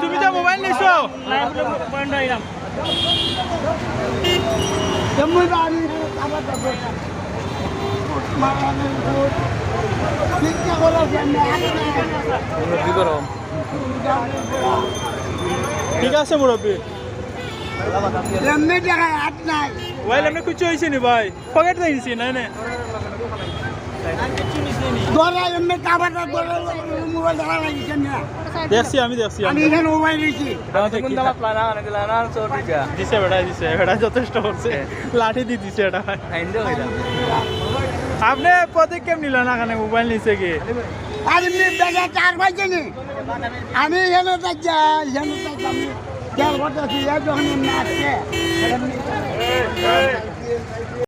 তুমি যা মোবাইল নিছো ঠিক আছে মুরব্বী মোবাইল এমনি কিছু হয়েছে নি ভাই পকেট দিয়েছি না না দেখছি আমি দেখছি দিছে বেটা দিছে বেটা যথেষ্ট করছে লাঠি দিয়ে দিছে এটা আপনি পদক্ষেপ নিল না কেন মোবাইল নিছে কি আমি যখন